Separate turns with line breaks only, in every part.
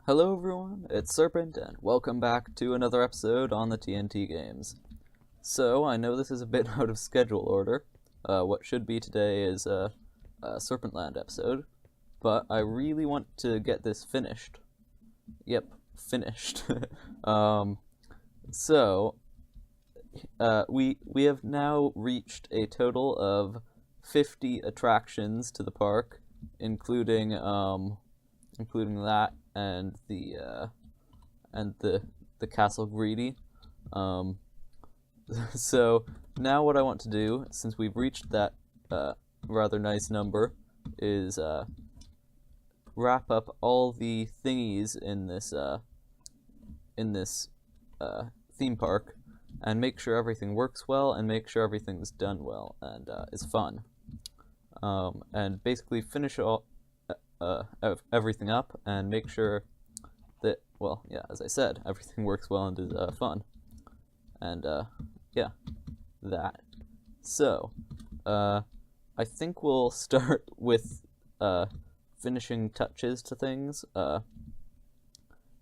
Hello everyone, it's Serpent, and welcome back to another episode on the TNT Games. So, I know this is a bit out of schedule order. What should be today is a Serpentland episode, but I really want to get this finished. Yep, finished. We have now reached a total of 50 attractions to the park, including that and the Castle Greedy. So now what I want to do, since we've reached that rather nice number, is wrap up all the thingies in this theme park and make sure everything works well and make sure everything's done well and is fun. And basically finish everything up and make sure that, well, yeah, as I said, everything works well and is fun. And yeah, that. So, I think we'll start with finishing touches to things,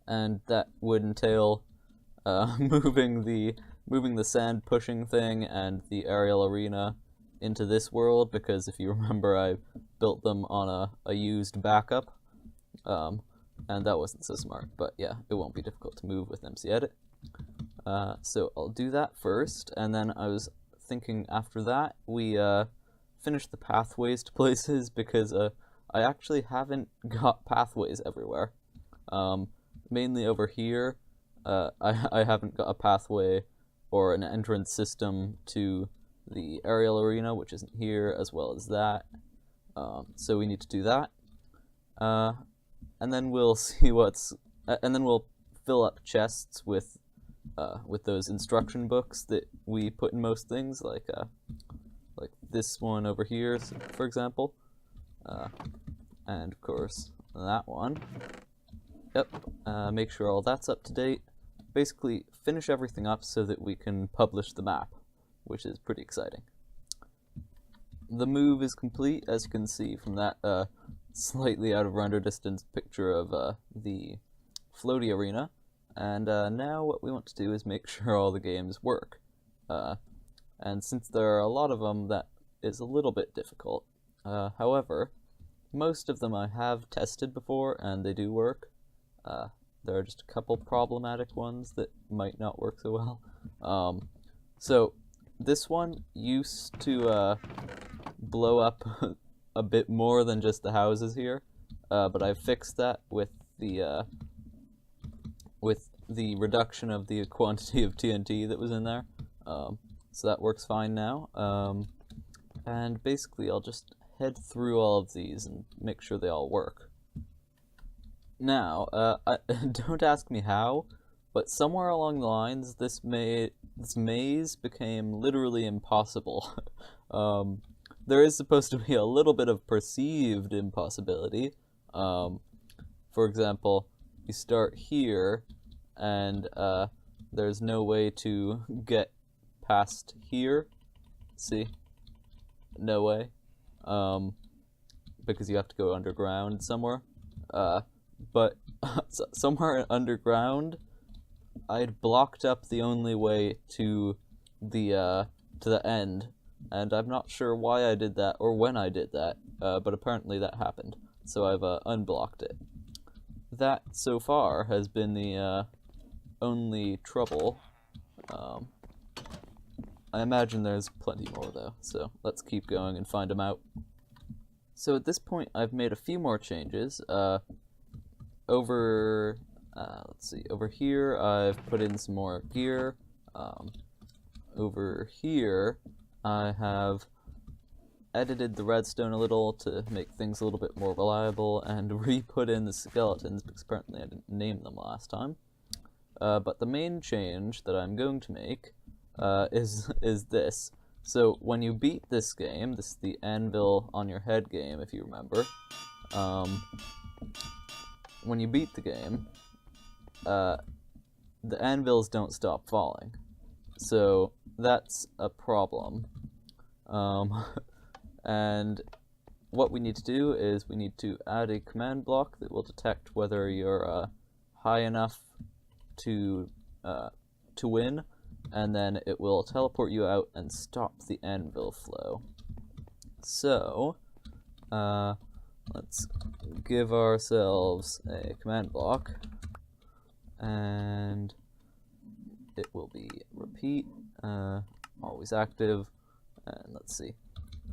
and that would entail moving the sand pushing thing and the aerial arena into this world, because if you remember, I built them on a used backup, and that wasn't so smart, but yeah, it won't be difficult to move with MC Edit. So I'll do that first, and then I was thinking after that we finish the pathways to places, because I actually haven't got pathways everywhere. Mainly over here, I haven't got a pathway or an entrance system to the aerial arena, which isn't here, as well as that. So we need to do that. And then we'll see and then we'll fill up chests with those instruction books that we put in most things, like this one over here, for example. And of course, that one. Yep, make sure all that's up to date. Basically, finish everything up so that we can publish the map, which is pretty exciting. The move is complete, as you can see from that slightly out of render distance picture of the floaty arena. And now what we want to do is make sure all the games work. And since there are a lot of them, that is a little bit difficult. However, most of them I have tested before, and they do work. There are just a couple problematic ones that might not work so well. So this one used to blow up a bit more than just the houses here, but I've fixed that with the reduction of the quantity of TNT that was in there. So that works fine now. And basically I'll just head through all of these and make sure they all work. Now, don't ask me how, but somewhere along the lines, this maze became literally impossible. There is supposed to be a little bit of perceived impossibility. For example, you start here, and there's no way to get past here. See? No way. Because you have to go underground somewhere. But somewhere underground, I'd blocked up the only way to the end, and I'm not sure why I did that or when I did that, but apparently that happened, so I've unblocked it. That, so far, has been the only trouble. I imagine there's plenty more, though, so let's keep going and find them out. So at this point, I've made a few more changes. Over here, I've put in some more gear. Over here, I have edited the redstone a little to make things a little bit more reliable, and re-put in the skeletons, because apparently I didn't name them last time. But the main change that I'm going to make is this. So when you beat this game, this is the anvil on your head game, if you remember, when you beat the game, the anvils don't stop falling. So that's a problem. And what we need to do is we need to add a command block that will detect whether your high enough to win, and then it will teleport you out and stop the anvil flow. So, let's give ourselves a command block, and it will be repeat, always active, and let's see,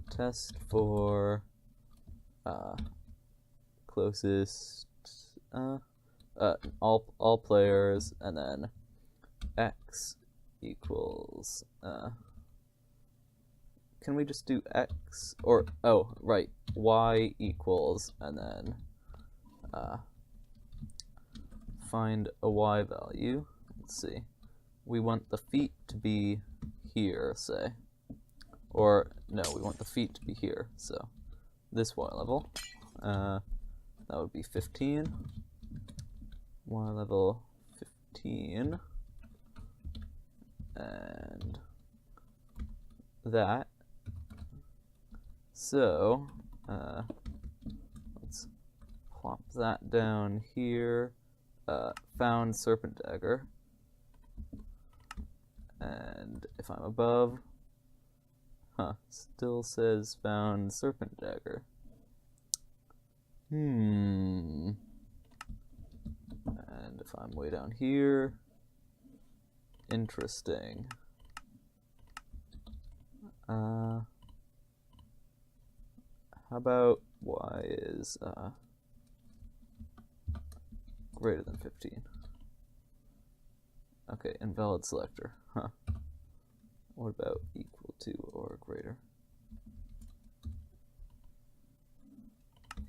test for closest, all players, and then x equals, can we just do x, or, oh, right, y equals, and then find a y value. Let's see, we want the feet to be here, say, or no, we want the feet to be here, so this y level, that would be 15, y level 15, and that. So, let's plop that down here, found serpent dagger, and if I'm above, still says found serpent dagger. And if I'm way down here, interesting. How about y is greater than 15? Okay, invalid selector. What about equal to or greater?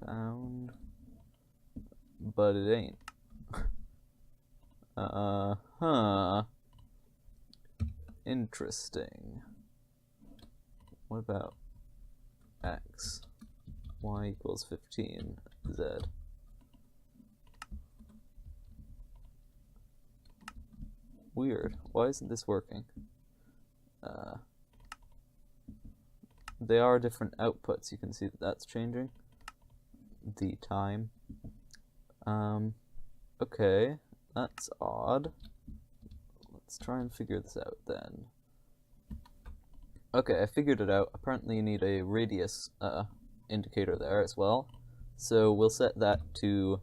Found, but it ain't. Interesting. What about x? Y equals 15, z. Weird. Why isn't this working? They are different outputs. You can see that that's changing. The time. Okay, that's odd. Let's try and figure this out then. Okay, I figured it out. Apparently you need a radius indicator there as well. So we'll set that to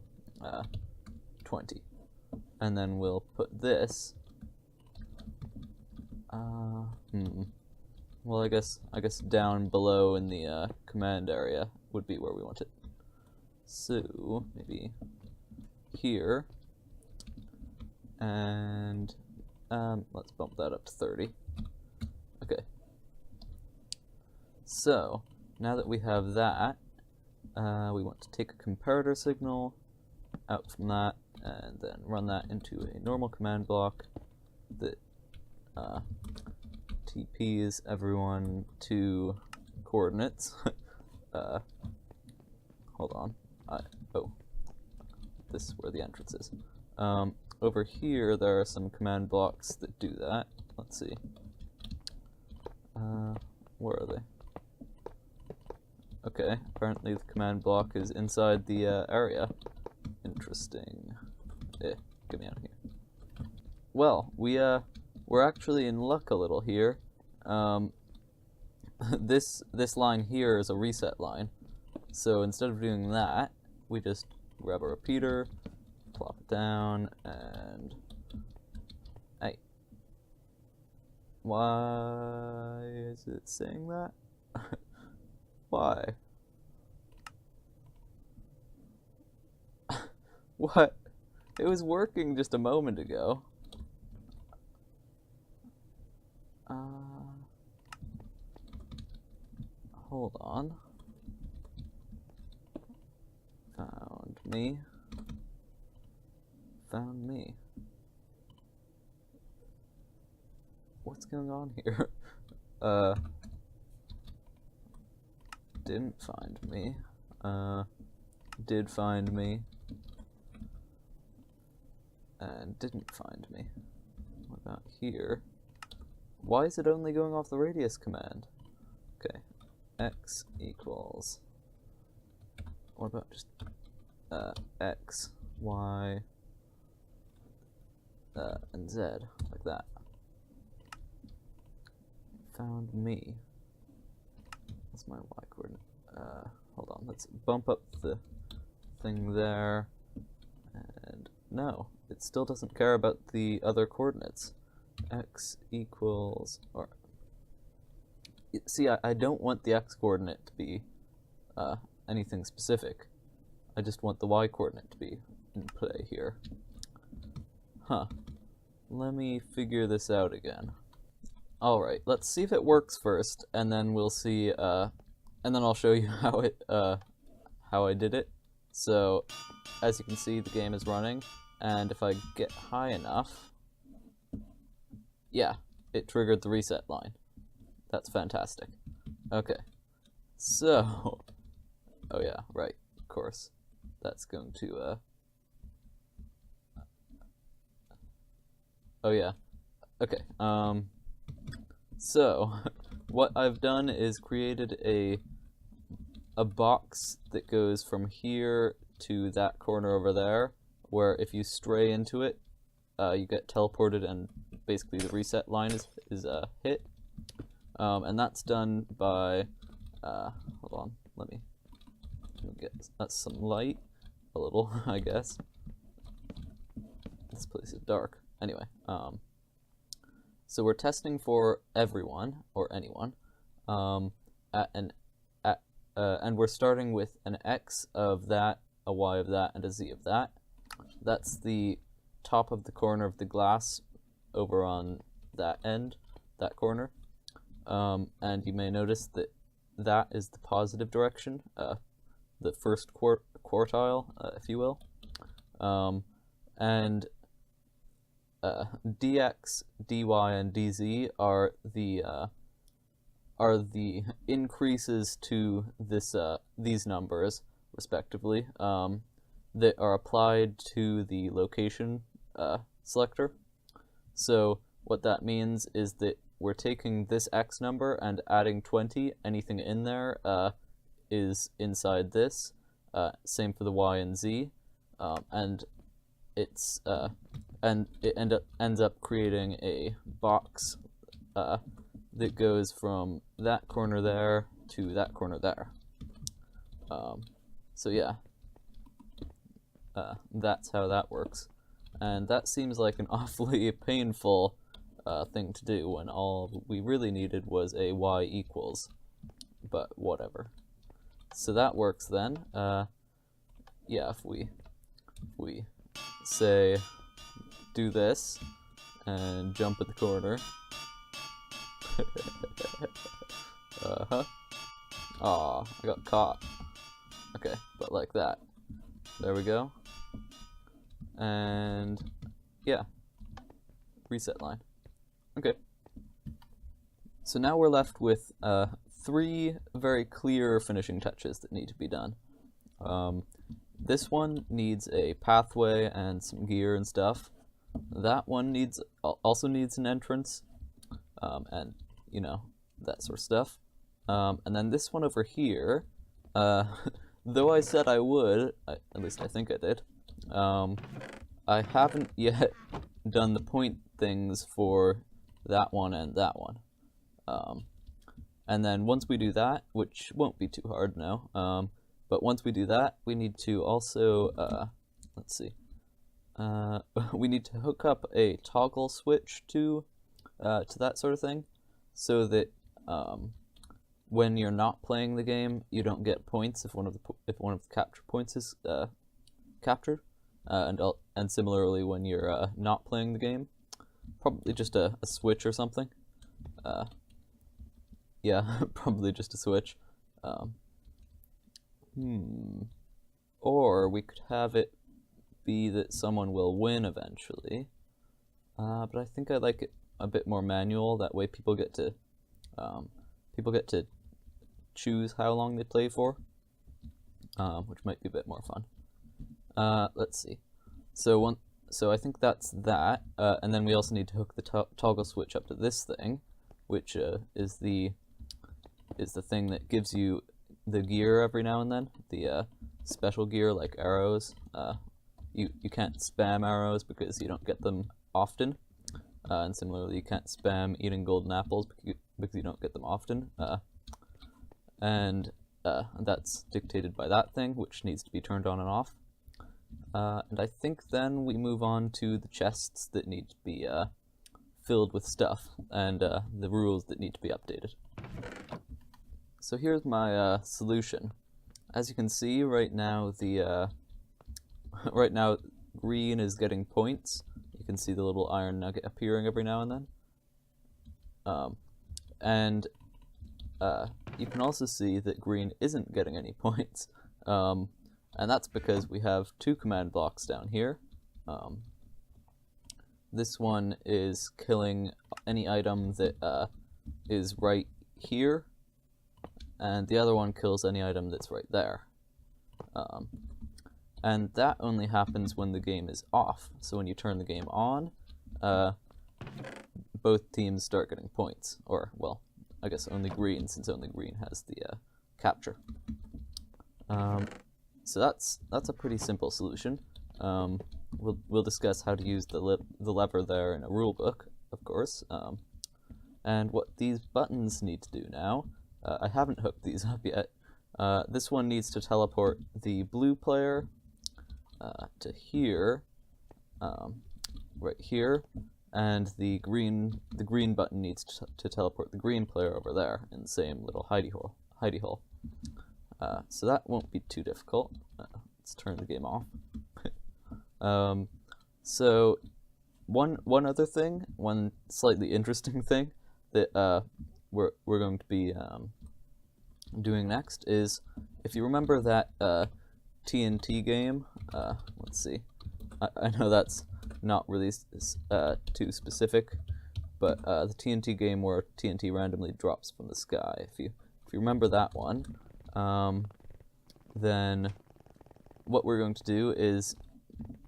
20. And then we'll put this well, I guess down below in the command area would be where we want it. So maybe here, and let's bump that up to 30. Okay. So now that we have that, we want to take a comparator signal out from that, and then run that into a normal command block that TPs everyone to coordinates. Hold on. Oh, this is where the entrance is. Over here, there are some command blocks that do that. Let's see. Where are they? Okay, apparently the command block is inside the area. Interesting. Get me out of here. Well, we're actually in luck a little here. This line here is a reset line. So instead of doing that, we just grab a repeater, plop it down, and hey. Why is it saying that? Why? What? It was working just a moment ago. Hold on. Found me. Found me. What's going on here? Didn't find me. Did find me. And didn't find me. What about here? Why is it only going off the radius command? Okay. X equals. What about just x, y, and Z, like that. Found me. That's my Y coordinate. Hold on, let's bump up the thing there. And no, it still doesn't care about the other coordinates. X equals, or see, I don't want the X coordinate to be anything specific. I just want the Y coordinate to be in play here. Huh. Let me figure this out again. Alright, let's see if it works first, and then we'll see, and then I'll show you how I did it. So, as you can see, the game is running, and if I get high enough, yeah, it triggered the reset line. That's fantastic. Okay, so, oh yeah, right, of course, that's going to, oh yeah, okay, so, what I've done is created a box that goes from here to that corner over there, where if you stray into it, you get teleported and basically the reset line is hit. And that's done by, hold on, let me get some light, a little, I guess. This place is dark. Anyway, so we're testing for everyone, or anyone, and we're starting with an X of that, a Y of that, and a Z of that. That's the top of the corner of the glass over on that end, that corner. And you may notice that that is the positive direction, the first quartile, if you will. And dx, dy, and dz are the increases to this these numbers, respectively, that are applied to the location selector. So what that means is that we're taking this X number and adding 20. Anything in there is inside this. Same for the Y and Z, and it's and it ends up creating a box that goes from that corner there to that corner there. So yeah, that's how that works, and that seems like an awfully painful thing to do when all we really needed was a Y equals, but whatever. So that works then. Yeah, if we say do this and jump at the corner. Aw, I got caught. Okay, but like that. There we go. And yeah, reset line. Okay. So now we're left with 3 very clear finishing touches that need to be done. This one needs a pathway and some gear and stuff. That one also needs an entrance, and you know, that sort of stuff. And then this one over here, though I said I would, at least I think I did, I haven't yet done the point things for that one and that one. And then once we do that, which won't be too hard now, but once we do that, we need to also, let's see, we need to hook up a toggle switch to that sort of thing, so that when you're not playing the game, you don't get points if one of the capture points is captured, and similarly when you're not playing the game, probably just a switch or something. Yeah, probably just a switch. Or we could have it be that someone will win eventually. But I think I like it a bit more manual. That way people get to choose how long they play for, which might be a bit more fun. Let's see. So I think that's that, and then we also need to hook the toggle switch up to this thing, which is the thing that gives you the gear every now and then, the special gear like arrows. You can't spam arrows because you don't get them often. And similarly, you can't spam eating golden apples because you don't get them often. And that's dictated by that thing, which needs to be turned on and off. And I think then we move on to the chests that need to be filled with stuff, and the rules that need to be updated. So here's my solution. As you can see, right now right now green is getting points. You can see the little iron nugget appearing every now and then. And you can also see that green isn't getting any points. And that's because we have two command blocks down here. This one is killing any item that is right here, and the other one kills any item that's right there. And that only happens when the game is off. So when you turn the game on, both teams start getting points. Or, well, I guess only green, since only green has the capture. So that's a pretty simple solution. We'll discuss how to use the lever there in a rulebook, of course. And what these buttons need to do now, I haven't hooked these up yet. This one needs to teleport the blue player to here, right here, and the green button needs to teleport the green player over there in the same little hidey hole. So that won't be too difficult. Let's turn the game off. So one other thing, one slightly interesting thing that we're going to be doing next is, if you remember that TNT game, let's see, I know that's not really too specific, but the TNT game where TNT randomly drops from the sky, if you remember that one, then what we're going to do is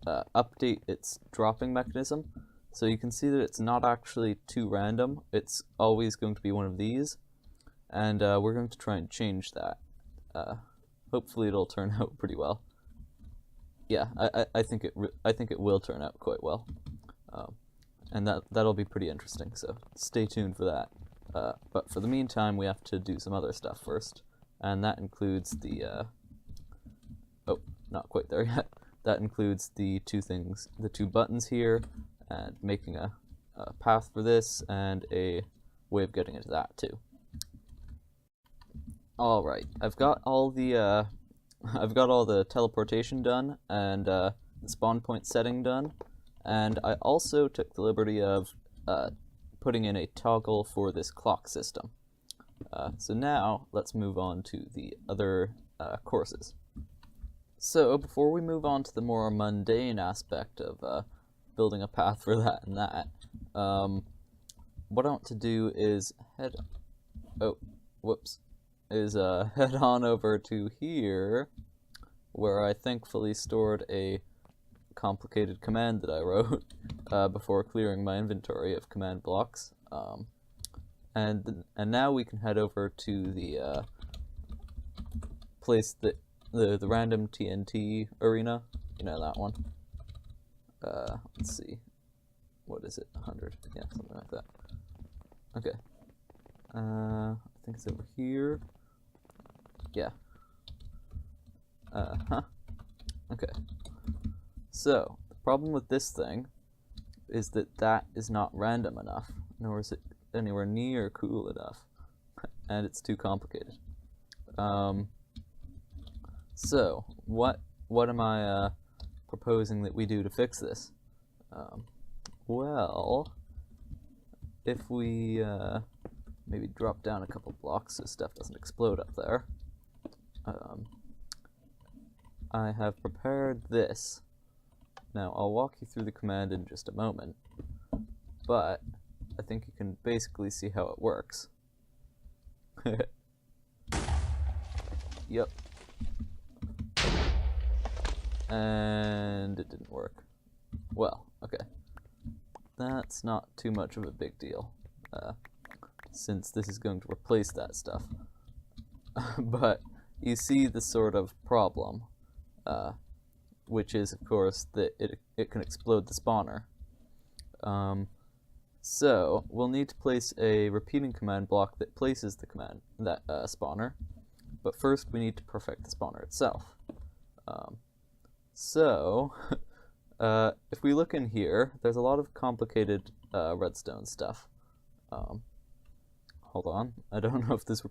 update its dropping mechanism. So you can see that it's not actually too random, it's always going to be one of these, and we're going to try and change that. Hopefully it'll turn out pretty well. Yeah, I think it will turn out quite well, and that'll be pretty interesting. So stay tuned for that. But for the meantime, we have to do some other stuff first, and that includes the oh, not quite there yet. That includes the two buttons here, and making a path for this, and a way of getting into that too. All right, I've got all the teleportation done, and the spawn point setting done, and I also took the liberty of putting in a toggle for this clock system. So now let's move on to the other courses. So before we move on to the more mundane aspect of building a path for that and that, what I want to do is head on over to here, where I thankfully stored a complicated command that I wrote before clearing my inventory of command blocks. And now we can head over to the place that the random TNT arena, you know, that one. Let's see, what is it? 100? Yeah, something like that. Okay. I think it's over here. Yeah. Okay. So the problem with this thing is that is not random enough, nor is it anywhere near cool enough, and it's too complicated. So what am I proposing that we do to fix this? Well, if we maybe drop down a couple blocks so stuff doesn't explode up there. I have prepared this. Now I'll walk you through the command in just a moment, but I think you can basically see how it works. Yep. And it didn't work. Well, okay. That's not too much of a big deal, since this is going to replace that stuff. But you see the sort of problem, which is, of course, that it can explode the spawner. So we'll need to place a repeating command block that places the command, that spawner. But first we need to perfect the spawner itself. If we look in here, there's a lot of complicated redstone stuff. Hold on, I don't know if this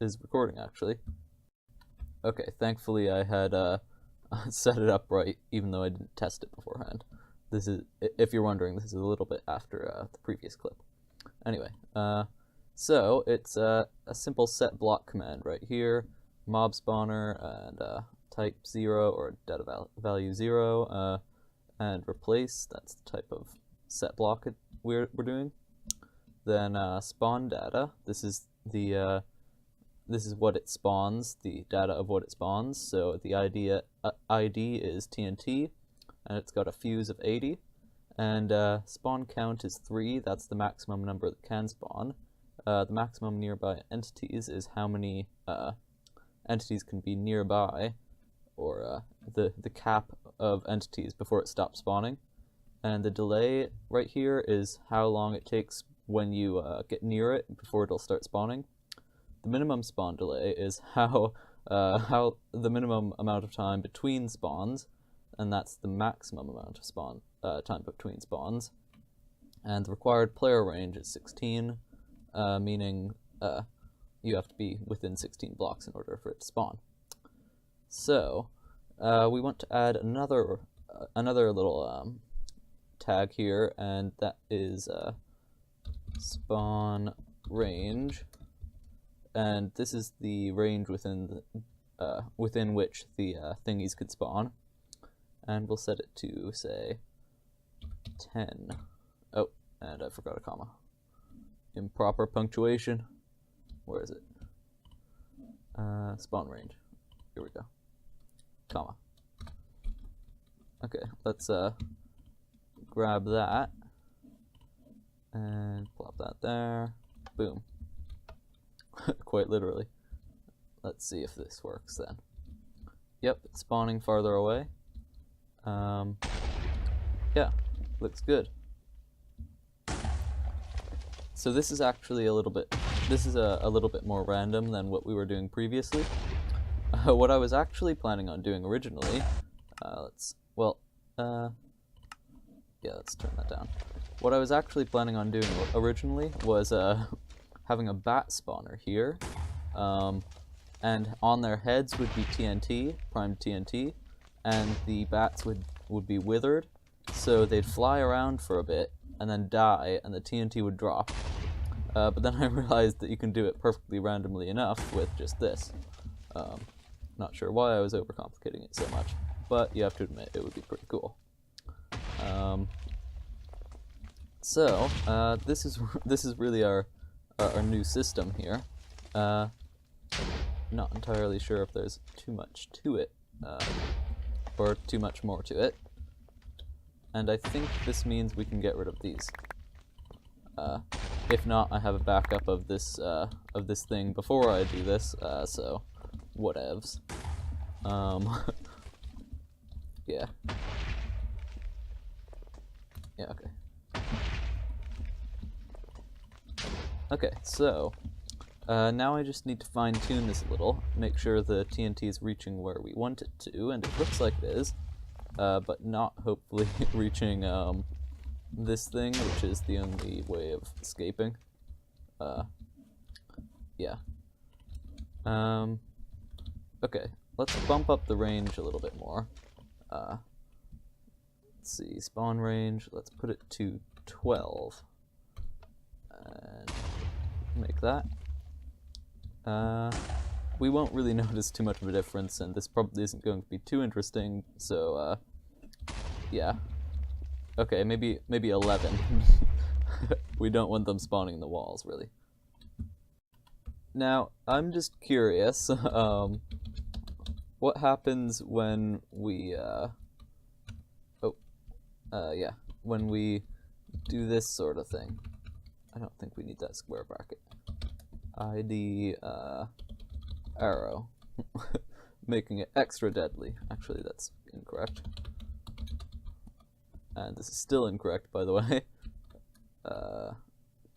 is recording actually. Okay, thankfully I had set it up right, even though I didn't test it beforehand. This is, if you're wondering, this is a little bit after the previous clip. Anyway, so it's a simple set block command right here, mob spawner and type 0 or data value 0, and replace, that's the type of set block we're doing. Then spawn data, this is what it spawns, the data of what it spawns. So the ID is TNT, and it's got a fuse of 80. And spawn count is 3, that's the maximum number that can spawn. The maximum nearby entities is how many entities can be nearby, or the cap of entities before it stops spawning. And the delay right here is how long it takes when you get near it before it'll start spawning. The minimum spawn delay is how the minimum amount of time between spawns, and that's the maximum amount of spawn time between spawns. And the required player range is 16, meaning you have to be within 16 blocks in order for it to spawn. So we want to add another little tag here, and that is spawn range, and this is the range within which the thingies could spawn, and we'll set it to say 10. Oh, and I forgot a comma. Improper punctuation. Where is it? Spawn range. Here we go. Comma. Okay, let's grab that and plop that there. Boom. Quite literally. Let's see if this works then. Yep, it's spawning farther away. Yeah, looks good. So this is actually a little bit more random than what we were doing previously. What I was actually planning on doing originally, let's turn that down. What I was actually planning on doing originally was having a bat spawner here, and on their heads would be TNT, primed TNT, and the bats would be withered, so they'd fly around for a bit and then die, and the TNT would drop. But then I realized that you can do it perfectly randomly enough with just this. Not sure why I was overcomplicating it so much, but you have to admit it would be pretty cool. This is really our new system here. Not entirely sure if there's too much to it, or too much more to it. And I think this means we can get rid of these. If not, I have a backup of this thing before I do this, so whatevs. Yeah. Yeah, okay. Okay, so now I just need to fine-tune this a little, make sure the TNT is reaching where we want it to, and it looks like it is, but not hopefully reaching this thing, which is the only way of escaping. Yeah. Okay, let's bump up the range a little bit more. Let's see, spawn range, let's put it to 12. And make that. We won't really notice too much of a difference, and this probably isn't going to be too interesting, so, yeah. Okay, maybe 11. We don't want them spawning in the walls, really. Now, I'm just curious, what happens when we, when we do this sort of thing? I don't think we need that square bracket. ID, arrow. Making it extra deadly. Actually, that's incorrect. and this is still incorrect, by the way.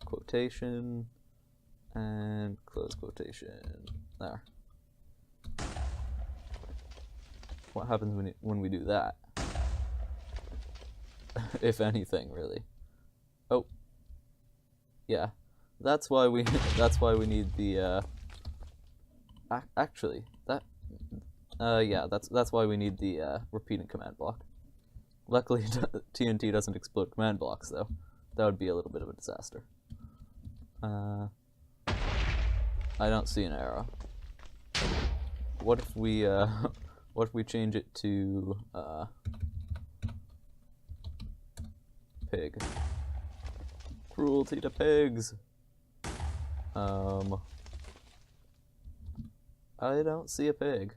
Quotation, and close quotation. There. What happens when we do that? If anything, really. Oh. Yeah. That's why we need the actually, yeah, that's why we need the repeating command block. Luckily, TNT doesn't explode command blocks, though. That would be a little bit of a disaster. I don't see an arrow. What if we change it to pig? Cruelty to pigs. I don't see a pig.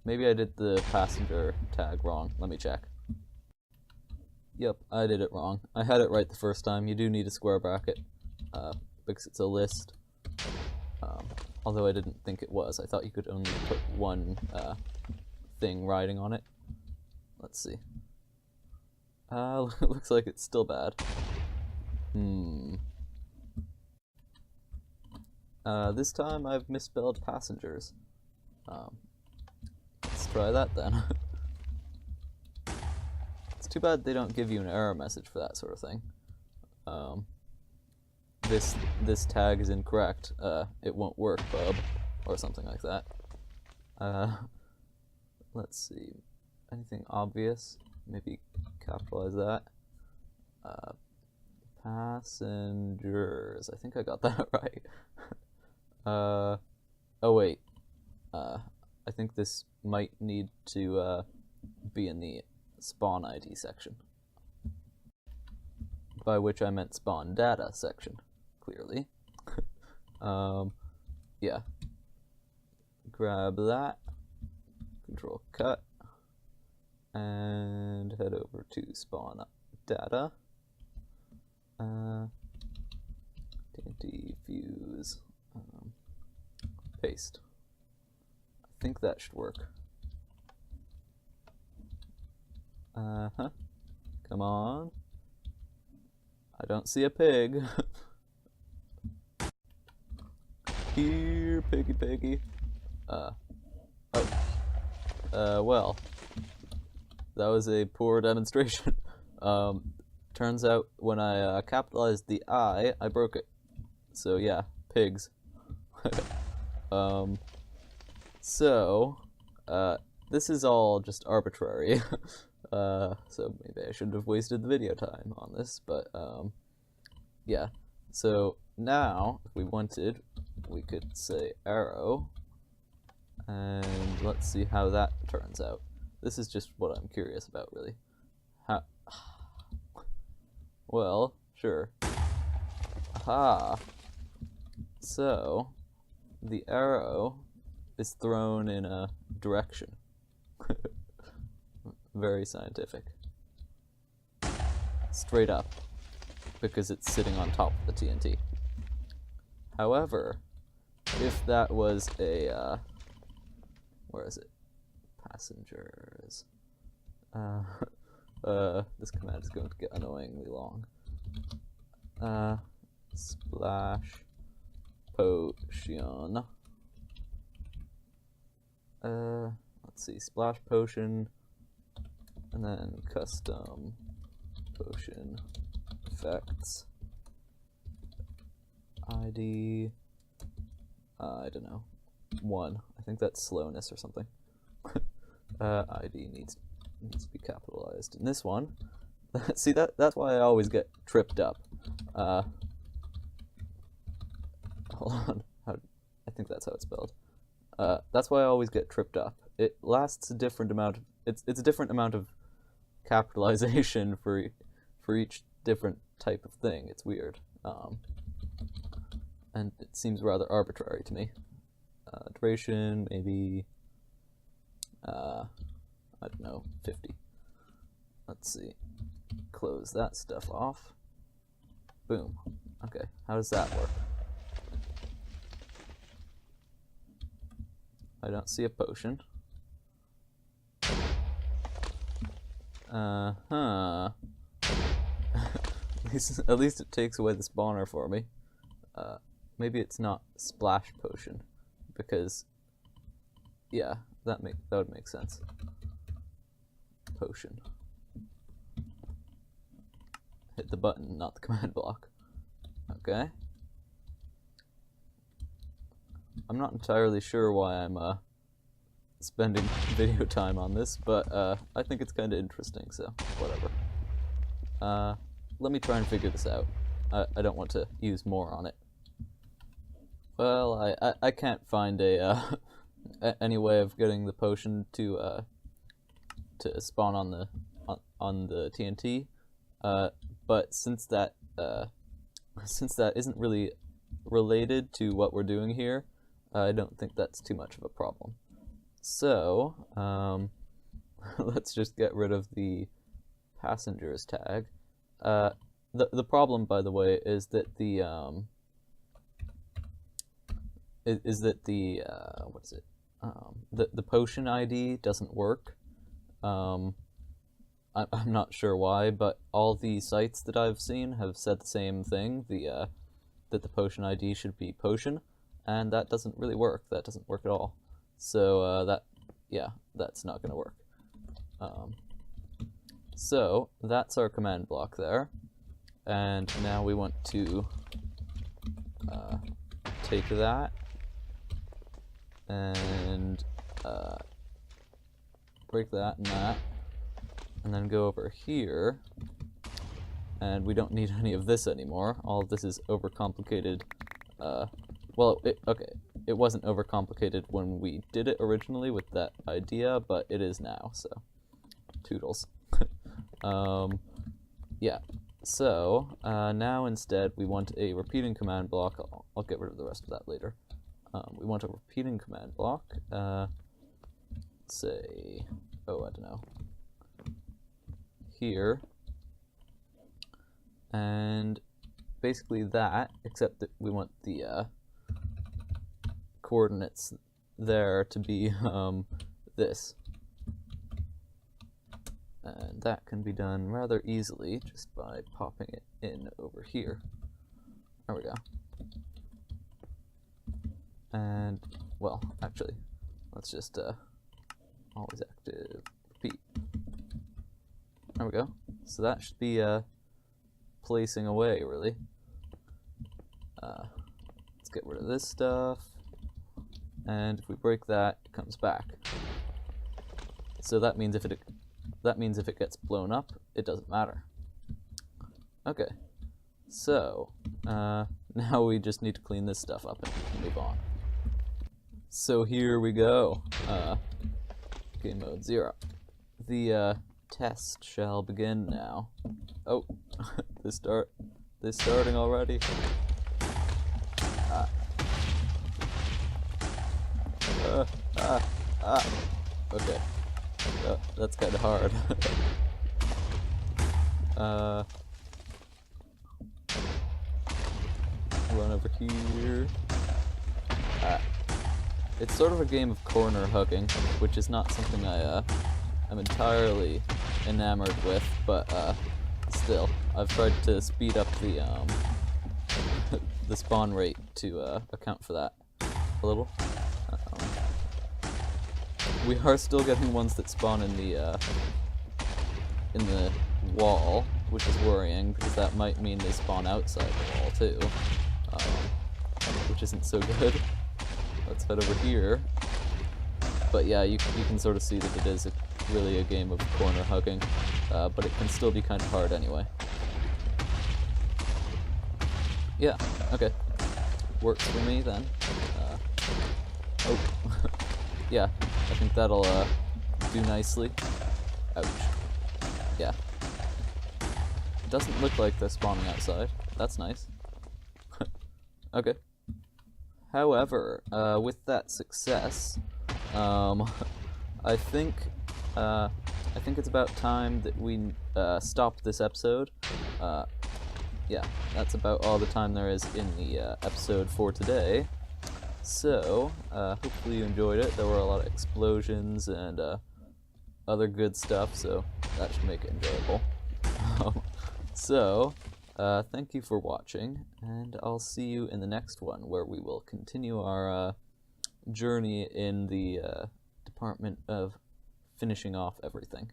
Maybe I did the passenger tag wrong. Let me check. Yep, I did it wrong. I had it right the first time. You do need a square bracket, because it's a list. Although I didn't think it was. I thought you could only put one thing riding on it. Let's see. Looks like it's still bad. This time I've misspelled passengers. Let's try that then. It's too bad they don't give you an error message for that sort of thing. This tag is incorrect. It won't work, bub, or something like that. Let's see. Anything obvious? Maybe capitalize that. Passengers. I think I got that right. Oh wait. I think this might need to be in the spawn ID section. By which I meant spawn data section, clearly. Yeah. Grab that, control cut, and head over to spawn data. TNT fuse, paste. I think that should work. Come on. I don't see a pig. Here, piggy piggy. Well, that was a poor demonstration. Turns out when I capitalized the I broke it. So yeah, pigs. This is all just arbitrary. So maybe I shouldn't have wasted the video time on this, but yeah. So now, if we wanted, we could say arrow, and let's see how that turns out. This is just what I'm curious about, really. Well, sure. Aha! So, the arrow is thrown in a direction. Very scientific. Straight up, because it's sitting on top of the TNT. However, if that was a, where is it? Passengers. This command is going to get annoyingly long. Splash potion. Let's see, splash potion, and then custom potion effects. ID, I don't know, 1. I think that's slowness or something. ID needs to be capitalized. In this one, see, that's why I always get tripped up. Hold on, I think that's how it's spelled. That's why I always get tripped up. It lasts a different amount of, it's a different amount of capitalization for each different type of thing. It's weird. And it seems rather arbitrary to me. Duration, maybe, I don't know, 50. Let's see. Close that stuff off. Boom. Okay, how does that work? I don't see a potion. At least it takes away the spawner for me. Maybe it's not splash potion, because yeah, that would make sense. Potion. Hit the button, not the command block. Okay. I'm not entirely sure why I'm spending video time on this, but I think it's kind of interesting, so whatever. Let me try and figure this out. I don't want to use more on it. Well, I can't find any way of getting the potion to spawn on the TNT. But since that isn't really related to what we're doing here, I don't think that's too much of a problem. So let's just get rid of the passengers tag. The problem, by the way, is that the what is it? The potion ID doesn't work. I'm not sure why, but all the sites that I've seen have said the same thing. That the potion ID should be potion, and that doesn't really work. That doesn't work at all. So that's not going to work. So that's our command block there, and now we want to take that and break that and that, and then go over here, and we don't need any of this anymore. All of this is overcomplicated. Well, it wasn't overcomplicated when we did it originally with that idea, but it is now, so toodles. Yeah, so now instead we want a repeating command block. I'll get rid of the rest of that later. We want a repeating command block. Say, oh, I don't know, here, and basically that, except that we want the coordinates there to be this. And that can be done rather easily just by popping it in over here. There we go. And, well, actually, let's just always active repeat. There we go. So that should be placing away, really. Let's get rid of this stuff. And if we break that, it comes back. So that means if it gets blown up, it doesn't matter. Okay, so now we just need to clean this stuff up and move on. So here we go. Game mode 0. The test shall begin now. Oh, this starting already. Okay. That's kind of hard. Run over here. It's sort of a game of corner hugging, which is not something I'm entirely enamored with, but still, I've tried to speed up the the spawn rate to account for that a little. We are still getting ones that spawn in the wall, which is worrying because that might mean they spawn outside the wall too, which isn't so good. Let's head over here. But yeah, you can sort of see that it is really a game of corner hugging, but it can still be kind of hard anyway. Yeah, okay. Works for me then. Oh. Yeah, I think that'll do nicely. Ouch. Yeah. It doesn't look like they're spawning outside. That's nice. Okay. However, with that success, I think it's about time that we stop this episode. Yeah, that's about all the time there is in the episode for today. So, hopefully you enjoyed it. There were a lot of explosions and other good stuff, so that should make it enjoyable. So, thank you for watching, and I'll see you in the next one, where we will continue our journey in the department of finishing off everything.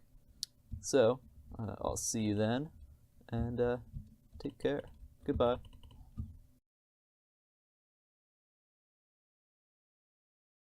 So, I'll see you then, and take care. Goodbye.